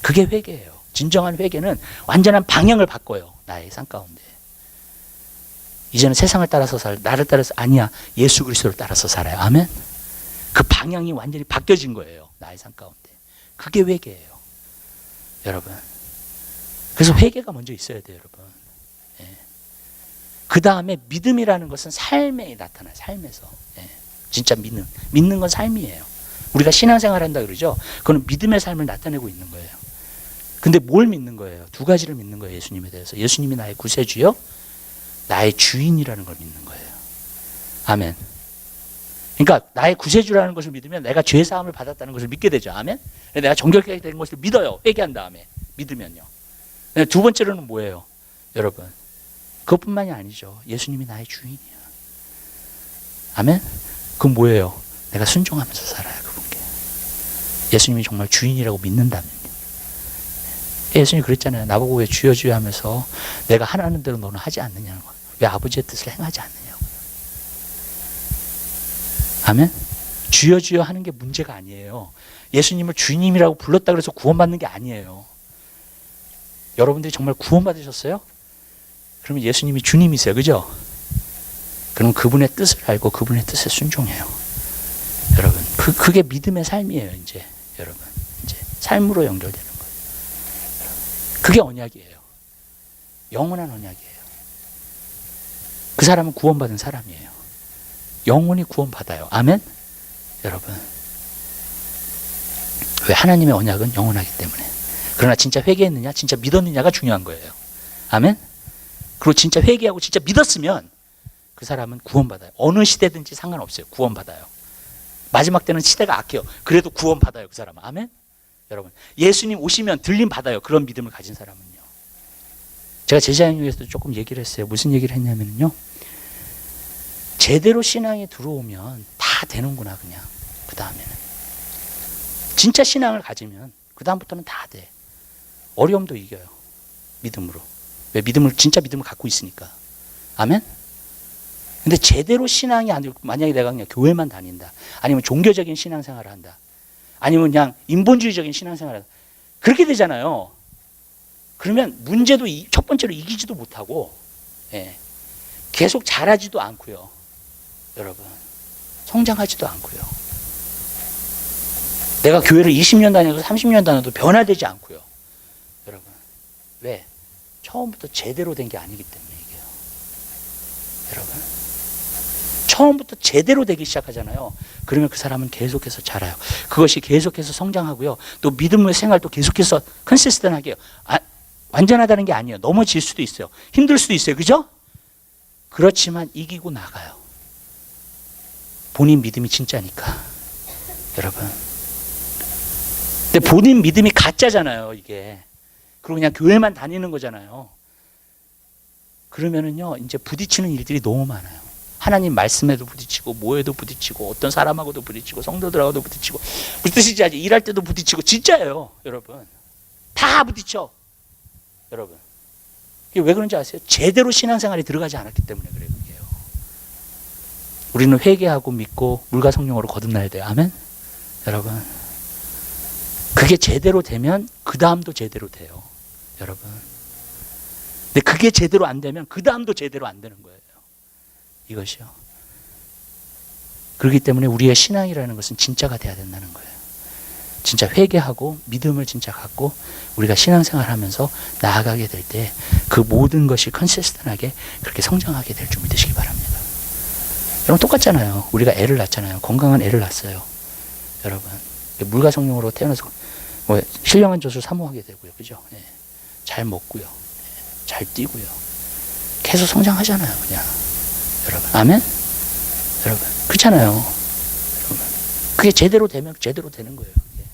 그게 회개예요. 진정한 회개는 완전한 방향을 바꿔요. 나의 삶 가운데. 이제는 세상을 따라서 나를 따라서 아니야. 예수 그리스도를 따라서 살아요. 아멘? 그 방향이 완전히 바뀌어진 거예요. 나의 삶 가운데. 그게 회개예요. 여러분, 그래서 회개가 먼저 있어야 돼요. 여러분. 예. 그 다음에 믿음이라는 것은 삶에 나타나요. 삶에서. 예. 진짜 믿는 건 삶이에요. 우리가 신앙생활 한다 그러죠. 그건 믿음의 삶을 나타내고 있는 거예요. 근데 뭘 믿는 거예요? 두 가지를 믿는 거예요. 예수님에 대해서. 예수님이 나의 구세주요, 나의 주인이라는 걸 믿는 거예요. 아멘. 그러니까 나의 구세주라는 것을 믿으면 내가 죄사함을 받았다는 것을 믿게 되죠. 아멘. 내가 정결하게 된 것을 믿어요. 회개한 다음에. 믿으면요. 두 번째로는 뭐예요? 여러분, 그것뿐만이 아니죠. 예수님이 나의 주인이야. 아멘. 그건 뭐예요? 내가 순종하면서 살아요. 그분께. 예수님이 정말 주인이라고 믿는다면요. 예수님이 그랬잖아요. 나보고 왜 주여 주여 하면서 내가 하라는 대로 너는 하지 않느냐는 거예요. 왜 아버지의 뜻을 행하지 않느냐고요. 아멘. 주여 주여 하는 게 문제가 아니에요. 예수님을 주님이라고 불렀다 그래서 구원받는 게 아니에요. 여러분들이 정말 구원받으셨어요? 그러면 예수님이 주님이세요. 그죠? 그럼 그분의 뜻을 알고 그분의 뜻에 순종해요. 여러분, 그게 믿음의 삶이에요. 이제 여러분, 이제 삶으로 연결되는 거예요. 그게 언약이에요. 영원한 언약이에요. 그 사람은 구원받은 사람이에요. 영원히 구원받아요. 아멘? 여러분, 왜? 하나님의 언약은 영원하기 때문에. 그러나 진짜 회개했느냐, 진짜 믿었느냐가 중요한 거예요. 아멘? 그리고 진짜 회개하고 진짜 믿었으면 그 사람은 구원받아요. 어느 시대든지 상관없어요. 구원받아요. 마지막 때는 시대가 악해요. 그래도 구원받아요. 그 사람은. 아멘? 여러분, 예수님 오시면 들림 받아요. 그런 믿음을 가진 사람은요. 제가 제자형에서도 조금 얘기를 했어요. 무슨 얘기를 했냐면요, 제대로 신앙이 들어오면 다 되는구나. 그냥 그 다음에는 진짜 신앙을 가지면 그 다음부터는 다 돼. 어려움도 이겨요. 믿음으로. 왜? 진짜 믿음을 갖고 있으니까. 아멘? 근데 제대로 신앙이 안 되고, 만약에 내가 그냥 교회만 다닌다, 아니면 종교적인 신앙생활을 한다, 아니면 그냥 인본주의적인 신앙생활을 한다, 그렇게 되잖아요. 그러면 문제도 첫 번째로 이기지도 못하고, 예, 계속 자라지도 않고요. 여러분, 성장하지도 않고요. 내가 교회를 20년 다녀도 30년 다녀도 변화되지 않고요. 여러분, 왜? 처음부터 제대로 된 게 아니기 때문에 이게요. 여러분, 처음부터 제대로 되기 시작하잖아요. 그러면 그 사람은 계속해서 자라요. 그것이 계속해서 성장하고요. 또 믿음의 생활도 계속해서 컨시스턴하게 해요. 완전하다는 게 아니에요. 넘어질 수도 있어요. 힘들 수도 있어요. 그죠? 그렇지만 이기고 나가요. 본인 믿음이 진짜니까. 여러분. 근데 본인 믿음이 가짜잖아요, 이게. 그리고 그냥 교회만 다니는 거잖아요. 그러면은요, 이제 부딪히는 일들이 너무 많아요. 하나님 말씀에도 부딪히고, 뭐에도 부딪히고, 어떤 사람하고도 부딪히고, 성도들하고도 부딪히고, 부딪히지 않지. 일할 때도 부딪히고, 진짜예요, 여러분. 다 부딪혀. 여러분. 이게 왜 그런지 아세요? 제대로 신앙생활에 들어가지 않았기 때문에 그래요, 그게요. 우리는 회개하고 믿고, 물과 성령으로 거듭나야 돼요. 아멘? 여러분. 그게 제대로 되면, 그 다음도 제대로 돼요. 여러분. 근데 그게 제대로 안 되면, 그 다음도 제대로 안 되는 거예요. 이것이요. 그렇기 때문에 우리의 신앙이라는 것은 진짜가 돼야 된다는 거예요. 진짜 회개하고 믿음을 진짜 갖고 우리가 신앙생활 하면서 나아가게 될 때 그 모든 것이 컨시스턴하게 그렇게 성장하게 될 줄 믿으시기 바랍니다. 여러분 똑같잖아요. 우리가 애를 낳잖아요. 건강한 애를 낳았어요. 여러분. 물과 성령으로 태어나서 뭐 신령한 젖을 사모하게 되고요. 그죠? 예. 잘 먹고요. 예. 잘 뛰고요. 계속 성장하잖아요. 그냥. 여러분. 아멘? 여러분. 그렇잖아요. 여러분. 그게 제대로 되면 제대로 되는 거예요. 그게.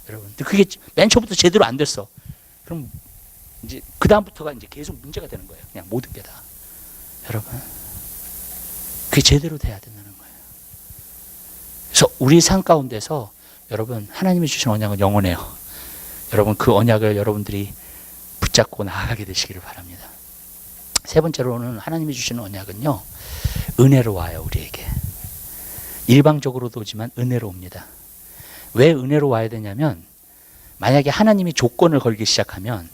여러분. 근데 그게 맨 처음부터 제대로 안 됐어. 그럼 이제 그다음부터가 이제 계속 문제가 되는 거예요. 그냥 모든 게 다. 여러분. 그게 제대로 돼야 된다는 거예요. 그래서 우리 삶 가운데서 여러분 하나님이 주신 언약은 영원해요. 여러분 그 언약을 여러분들이 붙잡고 나아가게 되시기를 바랍니다. 세 번째로는 하나님이 주시는 언약은요. 은혜로 와요. 우리에게. 일방적으로도 오지만 은혜로 옵니다. 왜 은혜로 와야 되냐면 만약에 하나님이 조건을 걸기 시작하면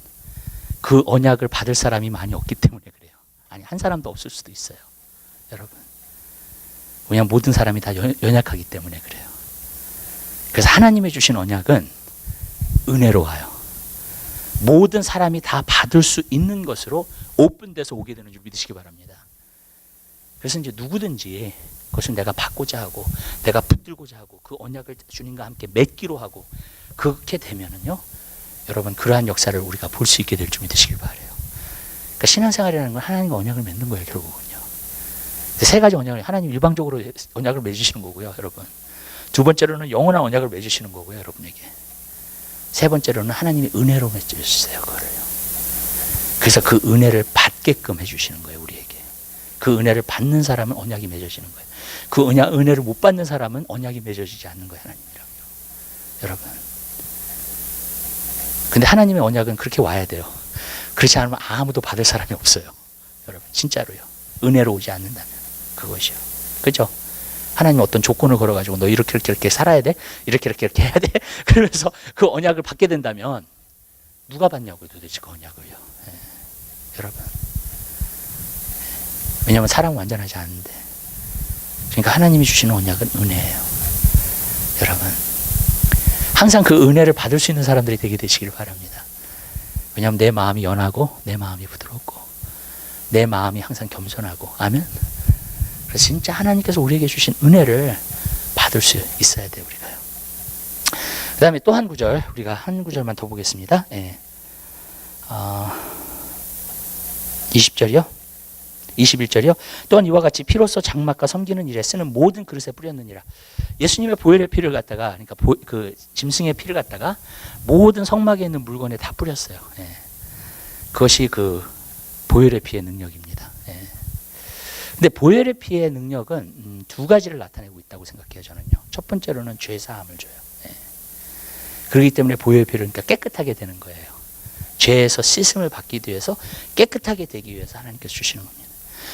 그 언약을 받을 사람이 많이 없기 때문에 그래요. 아니 한 사람도 없을 수도 있어요. 여러분. 왜냐하면 모든 사람이 다 연약하기 때문에 그래요. 그래서 하나님이 주신 언약은 은혜로 와요. 모든 사람이 다 받을 수 있는 것으로 오픈돼서 오게 되는 줄 믿으시기 바랍니다. 그래서 이제 누구든지 그것을 내가 받고자 하고 내가 붙들고자 하고 그 언약을 주님과 함께 맺기로 하고 그렇게 되면은요. 여러분 그러한 역사를 우리가 볼 수 있게 될 줄 믿으시길 바라요. 그러니까 신앙생활이라는 건 하나님과 언약을 맺는 거예요. 결국은요. 세 가지 언약을 하나님 일방적으로 언약을 맺으시는 거고요. 여러분. 두 번째로는 영원한 언약을 맺으시는 거고요. 여러분에게. 세 번째로는 하나님이 은혜로 맺으셨어요. 그거를요. 그래서 그 은혜를 받게끔 해주시는 거예요. 우리에게. 그 은혜를 받는 사람은 언약이 맺어지는 거예요. 그 은혜를 못 받는 사람은 언약이 맺어지지 않는 거예요. 하나님이랑요. 여러분. 근데 하나님의 언약은 그렇게 와야 돼요. 그렇지 않으면 아무도 받을 사람이 없어요. 여러분 진짜로요. 은혜로 오지 않는다면 그것이요. 그죠? 하나님 어떤 조건을 걸어가지고 너 이렇게 살아야 돼? 이렇게 해야 돼? 그러면서 그 언약을 받게 된다면 누가 받냐고요 도대체 그 언약을요. 예. 여러분. 왜냐하면 사람은 완전하지 않은데. 그러니까 하나님이 주시는 언약은 은혜예요. 여러분. 항상 그 은혜를 받을 수 있는 사람들이 되게 되시길 바랍니다. 왜냐하면 내 마음이 연하고 내 마음이 부드럽고 내 마음이 항상 겸손하고 아멘. 그래서 진짜 하나님께서 우리에게 주신 은혜를 받을 수 있어야 돼요. 우리가요. 그 다음에 또 한 구절 우리가 한 구절만 더 보겠습니다. 예. 20절이요. 21절이요. 또한 이와 같이 피로써 장막과 섬기는 일에 쓰는 모든 그릇에 뿌렸느니라. 예수님의 보혈의 피를 갖다가 그러니까 그 짐승의 피를 갖다가 모든 성막에 있는 물건에 다 뿌렸어요. 예. 그것이 그 보혈의 피의 능력입니다. 예. 근데 보혈의 피의 능력은 두 가지를 나타내고 있다고 생각해요. 저는요. 첫 번째로는 죄 사함을 줘요. 예. 그렇기 때문에 보혈의 피를 그러니까 깨끗하게 되는 거예요. 죄에서 씻음을 받기 위해서 깨끗하게 되기 위해서 하나님께서 주시는 겁니다.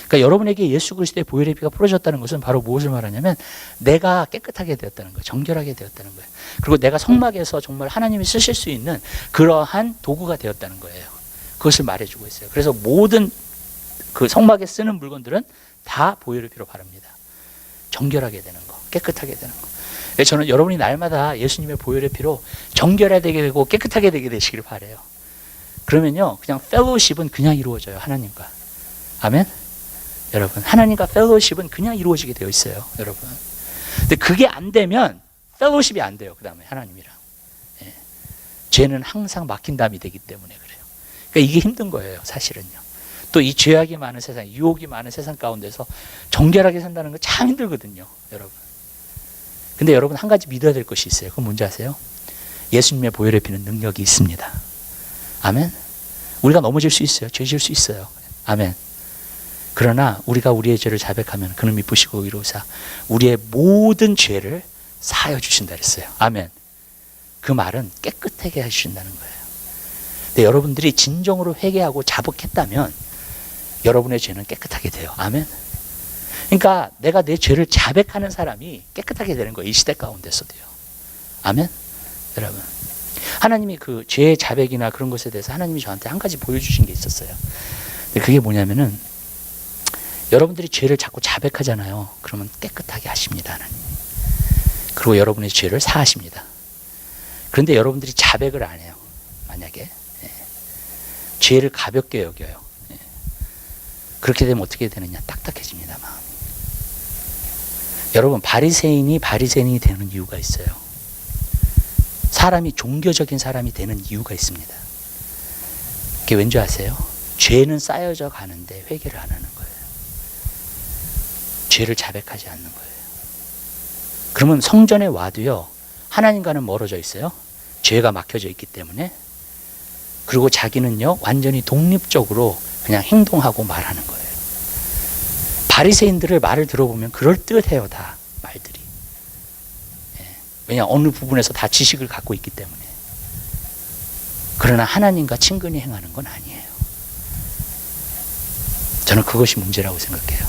그러니까 여러분에게 예수 그리스도의 보혈의 피가 뿌려졌다는 것은 바로 무엇을 말하냐면 내가 깨끗하게 되었다는 거예요. 정결하게 되었다는 거예요. 그리고 내가 성막에서 정말 하나님이 쓰실 수 있는 그러한 도구가 되었다는 거예요. 그것을 말해주고 있어요. 그래서 모든 그 성막에 쓰는 물건들은 다 보혈의 피로 바릅니다. 정결하게 되는 거, 깨끗하게 되는 거. 그래서 저는 여러분이 날마다 예수님의 보혈의 피로 정결하게 되고 깨끗하게 되게 되시길 바라요. 그러면요, 그냥 펠로우십은 그냥 이루어져요. 하나님과. 아멘? 여러분, 하나님과 펠로우십은 그냥 이루어지게 되어 있어요, 여러분. 근데 그게 안 되면 펠로우십이 안 돼요. 그 다음에 하나님이랑. 예. 죄는 항상 막힌 담이 되기 때문에 그래요. 그러니까 이게 힘든 거예요, 사실은요. 또 이 죄악이 많은 세상, 유혹이 많은 세상 가운데서 정결하게 산다는 건 참 힘들거든요, 여러분. 근데 여러분, 한 가지 믿어야 될 것이 있어요. 그건 뭔지 아세요? 예수님의 보혈의 피는 능력이 있습니다. 아멘. 우리가 넘어질 수 있어요. 죄 지을 수 있어요. 아멘. 그러나 우리가 우리의 죄를 자백하면 그는 미쁘시고 의로우사 우리의 모든 죄를 사하여 주신다 그랬어요. 아멘. 그 말은 깨끗하게 해주신다는 거예요. 근데 여러분들이 진정으로 회개하고 자복했다면 여러분의 죄는 깨끗하게 돼요. 아멘. 그러니까 내가 내 죄를 자백하는 사람이 깨끗하게 되는 거예요. 이 시대 가운데서도요. 아멘. 여러분, 하나님이 그 죄의 자백이나 그런 것에 대해서 하나님이 저한테 한 가지 보여주신 게 있었어요. 근데 그게 뭐냐면은, 여러분들이 죄를 자꾸 자백하잖아요. 그러면 깨끗하게 하십니다, 하나님. 그리고 여러분의 죄를 사하십니다. 그런데 여러분들이 자백을 안 해요. 만약에 죄를 가볍게 여겨요. 그렇게 되면 어떻게 되느냐? 딱딱해집니다, 마음이. 여러분, 바리새인이 되는 이유가 있어요. 사람이 종교적인 사람이 되는 이유가 있습니다. 그게 왠지 아세요? 죄는 쌓여져 가는데 회개를 안 하는 거예요. 죄를 자백하지 않는 거예요. 그러면 성전에 와도요, 하나님과는 멀어져 있어요. 죄가 막혀져 있기 때문에. 그리고 자기는요, 완전히 독립적으로 그냥 행동하고 말하는 거예요. 바리새인들의 말을 들어보면 그럴듯해요, 다 말들이. 왜냐, 어느 부분에서 다 지식을 갖고 있기 때문에. 그러나 하나님과 친근히 행하는 건 아니에요. 저는 그것이 문제라고 생각해요.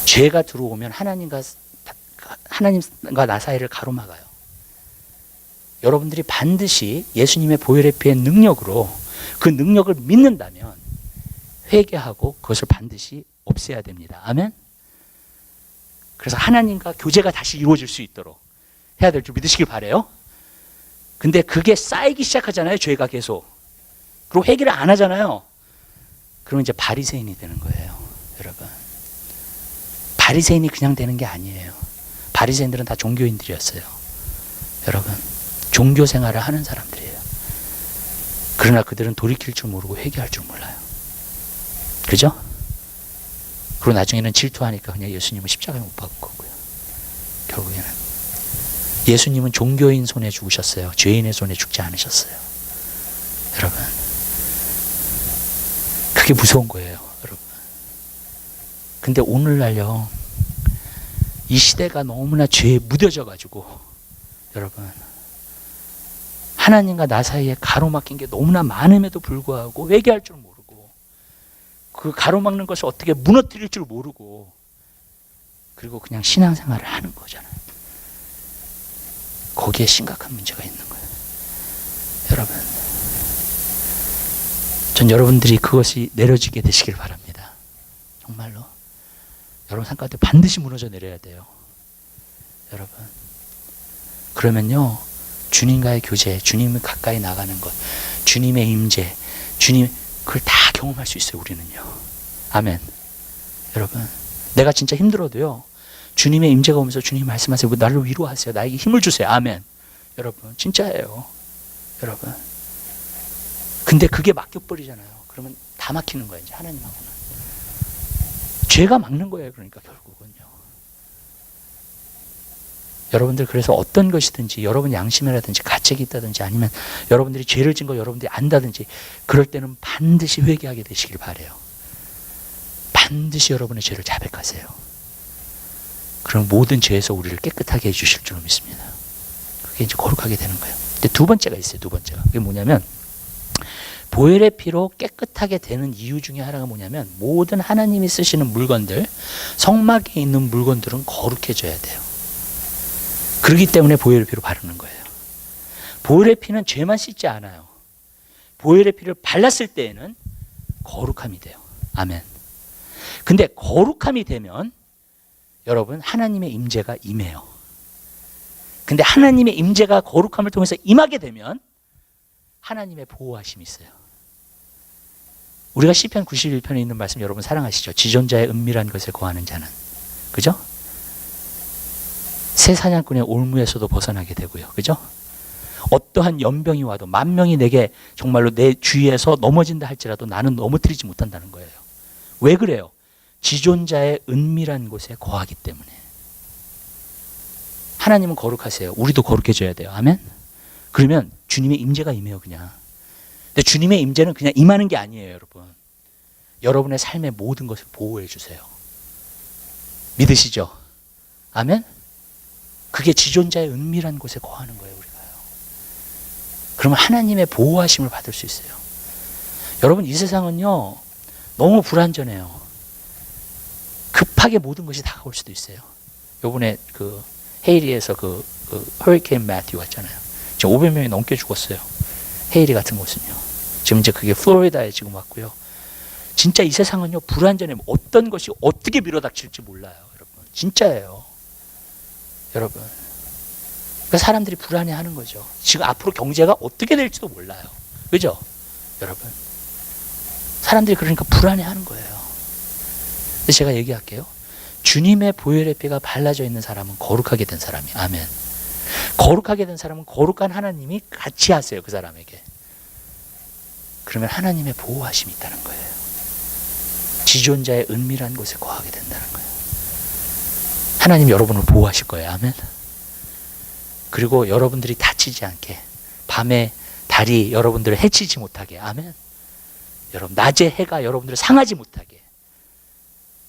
죄가 들어오면 하나님과 나 사이를 가로막아요. 여러분들이 반드시 예수님의 보혈의 피의 능력으로 그 능력을 믿는다면 회개하고 그것을 반드시 없애야 됩니다. 아멘? 그래서 하나님과 교제가 다시 이루어질 수 있도록 해야 될 줄 믿으시길 바라요. 근데 그게 쌓이기 시작하잖아요, 죄가 계속. 그리고 회개를 안 하잖아요. 그러면 이제 바리새인이 되는 거예요, 여러분. 바리새인이 그냥 되는 게 아니에요. 바리새인들은 다 종교인들이었어요. 여러분, 종교 생활을 하는 사람들이에요. 그러나 그들은 돌이킬 줄 모르고 회개할 줄 몰라요. 그죠? 그리고 나중에는 질투하니까 그냥 예수님은 십자가에 못 박은 거고요. 결국에는 예수님은 종교인 손에 죽으셨어요. 죄인의 손에 죽지 않으셨어요. 여러분, 그게 무서운 거예요, 여러분. 근데 오늘날요, 이 시대가 너무나 죄에 무뎌져 가지고, 여러분, 하나님과 나 사이에 가로막힌 게 너무나 많음에도 불구하고 회개할 줄 모르고, 그 가로막는 것을 어떻게 무너뜨릴 줄 모르고, 그리고 그냥 신앙생활을 하는 거잖아요. 거기에 심각한 문제가 있는 거예요. 여러분, 전 여러분들이 그것이 내려지게 되시길 바랍니다. 정말로. 여러분 삶 가운데 반드시 무너져 내려야 돼요. 여러분. 그러면요, 주님과의 교제, 주님을 가까이 나가는 것, 주님의 임재, 주님, 그걸 다 경험할 수 있어요, 우리는요. 아멘. 여러분, 내가 진짜 힘들어도요, 주님의 임재가 오면서 주님 말씀하세요. 나를 위로하세요. 나에게 힘을 주세요. 아멘. 여러분, 진짜예요. 여러분. 근데 그게 막혀버리잖아요. 그러면 다 막히는 거예요, 이제 하나님하고는. 죄가 막는 거예요, 그러니까 결국은요. 여러분들, 그래서 어떤 것이든지 여러분 양심이라든지 가책이 있다든지 아니면 여러분들이 죄를 진 거 여러분들이 안다든지 그럴 때는 반드시 회개하게 되시길 바라요. 반드시 여러분의 죄를 자백하세요. 그럼 모든 죄에서 우리를 깨끗하게 해주실 줄 믿습니다. 그게 이제 거룩하게 되는 거예요. 근데 두 번째가 있어요, 두 번째가. 그게 뭐냐면, 보혈의 피로 깨끗하게 되는 이유 중에 하나가 뭐냐면, 모든 하나님이 쓰시는 물건들, 성막에 있는 물건들은 거룩해져야 돼요. 그렇기 때문에 보혈의 피로 바르는 거예요. 보혈의 피는 죄만 씻지 않아요. 보혈의 피를 발랐을 때에는 거룩함이 돼요. 아멘. 근데 거룩함이 되면 여러분, 하나님의 임재가 임해요. 근데 하나님의 임재가 거룩함을 통해서 임하게 되면 하나님의 보호하심이 있어요. 우리가 시편 91편에 있는 말씀 여러분 사랑하시죠? 지존자의 은밀한 것에 거하는 자는. 그죠? 새 사냥꾼의 올무에서도 벗어나게 되고요. 그죠? 어떠한 연병이 와도 만 명이 내게 정말로 내 주위에서 넘어진다 할지라도 나는 넘어뜨리지 못한다는 거예요. 왜 그래요? 지존자의 은밀한 곳에 거하기 때문에. 하나님은 거룩하세요. 우리도 거룩해져야 돼요. 아멘? 그러면 주님의 임재가 임해요, 그냥. 근데 주님의 임재는 그냥 임하는 게 아니에요, 여러분. 여러분의 삶의 모든 것을 보호해 주세요. 믿으시죠? 아멘? 그게 지존자의 은밀한 곳에 거하는 거예요, 우리가요. 그러면 하나님의 보호하심을 받을 수 있어요. 여러분, 이 세상은요, 너무 불완전해요. 급하게 모든 것이 다가올 수도 있어요. 요번에 그 헤이리에서 그 허리케인 매튜 왔잖아요. 지금 500명이 넘게 죽었어요. 헤이리 같은 곳은요. 지금 이제 그게 플로리다에 지금 왔고요. 진짜 이 세상은요, 불완전해. 어떤 것이 어떻게 밀어닥칠지 몰라요, 여러분. 진짜예요. 여러분. 그러니까 사람들이 불안해하는 거죠. 지금 앞으로 경제가 어떻게 될지도 몰라요. 그죠? 여러분. 사람들이 그러니까 불안해하는 거예요. 근데 제가 얘기할게요. 주님의 보혈의 피가 발라져 있는 사람은 거룩하게 된 사람이. 아멘. 거룩하게 된 사람은 거룩한 하나님이 같이 하세요, 그 사람에게. 그러면 하나님의 보호하심이 있다는 거예요. 지존자의 은밀한 곳에 거하게 된다는 거예요. 하나님 여러분을 보호하실 거예요. 아멘. 그리고 여러분들이 다치지 않게, 밤에 달이 여러분들을 해치지 못하게. 아멘. 여러분, 낮에 해가 여러분들을 상하지 못하게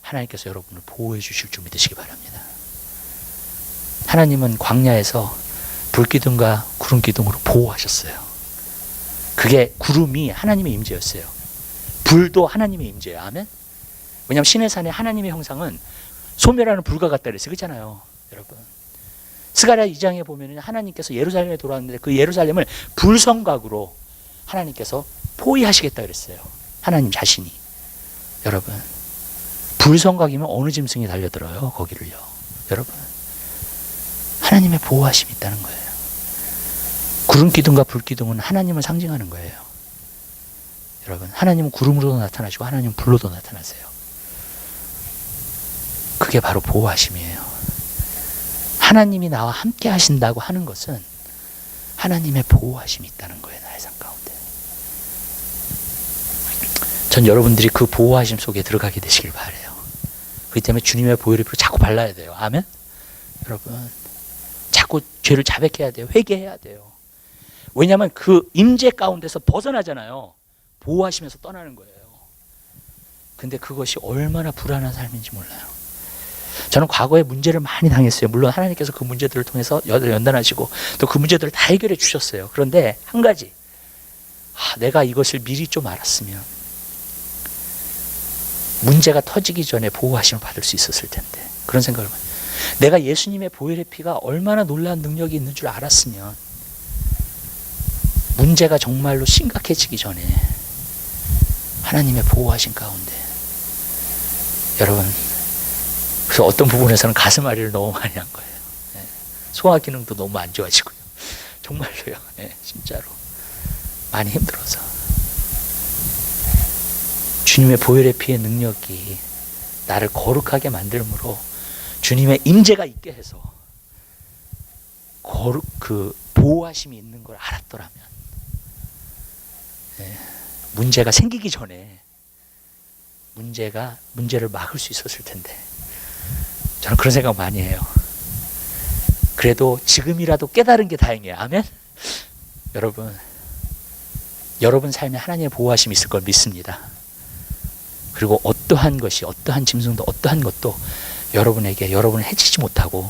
하나님께서 여러분을 보호해 주실 줄 믿으시기 바랍니다. 하나님은 광야에서 불기둥과 구름기둥으로 보호하셨어요. 그게 구름이 하나님의 임재였어요. 불도 하나님의 임재예요. 아멘. 왜냐하면 시내산의 하나님의 형상은 소멸하는 불과 같다 그랬어요. 그렇잖아요, 여러분. 스가랴 2장에 보면 하나님께서 예루살렘에 돌아왔는데 그 예루살렘을 불성곽으로 하나님께서 포위하시겠다 그랬어요. 하나님 자신이. 여러분, 불성곽이면 어느 짐승이 달려들어요, 거기를요. 여러분, 하나님의 보호하심이 있다는 거예요. 구름기둥과 불기둥은 하나님을 상징하는 거예요. 여러분, 하나님은 구름으로도 나타나시고 하나님은 불로도 나타나세요. 그게 바로 보호하심이에요. 하나님이 나와 함께 하신다고 하는 것은 하나님의 보호하심이 있다는 거예요, 나의 삶 가운데. 전 여러분들이 그 보호하심 속에 들어가게 되시길 바라요. 그렇기 때문에 주님의 보혈의 피를 자꾸 발라야 돼요. 아멘? 여러분, 자꾸 죄를 자백해야 돼요. 회개해야 돼요. 왜냐하면 그 임재 가운데서 벗어나잖아요. 보호하시면서 떠나는 거예요. 근데 그것이 얼마나 불안한 삶인지 몰라요. 저는 과거에 문제를 많이 당했어요. 물론 하나님께서 그 문제들을 통해서 연단하시고 또 그 문제들을 다 해결해 주셨어요. 그런데 한 가지, 내가 이것을 미리 좀 알았으면 문제가 터지기 전에 보호하심을 받을 수 있었을 텐데, 그런 생각을 많이. 내가 예수님의 보혈의 피가 얼마나 놀라운 능력이 있는 줄 알았으면 문제가 정말로 심각해지기 전에 하나님의 보호하심 가운데, 여러분, 그래서 어떤 부분에서는 가슴앓이를 너무 많이 한 거예요. 소화 기능도 너무 안 좋아지고요. 정말로요. 진짜로 많이 힘들어서. 주님의 보혈의 피의 능력이 나를 거룩하게 만들므로 주님의 임재가 있게 해서 그 보호하심이 있는 걸 알았더라면, 문제가 생기기 전에 문제를 막을 수 있었을 텐데, 저는 그런 생각 많이 해요. 그래도 지금이라도 깨달은 게 다행이에요. 아멘? 여러분 삶에 하나님의 보호하심이 있을 걸 믿습니다. 그리고 어떠한 것이, 어떠한 짐승도, 어떠한 것도 여러분에게 여러분을 해치지 못하고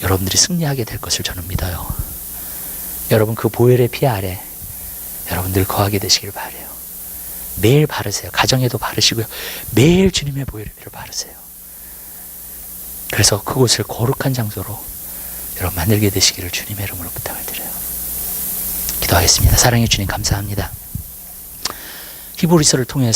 여러분들이 승리하게 될 것을 저는 믿어요. 여러분, 그 보혈의 피 아래 여러분들 거하게 되시길 바라요. 매일 바르세요. 가정에도 바르시고요. 매일 주님의 보혈의 피를 바르세요. 그래서 그곳을 거룩한 장소로 여러분 만들게 되시기를 주님의 이름으로 부탁을 드려요. 기도하겠습니다. 사랑의 주님, 감사합니다. 히브리서를 통해서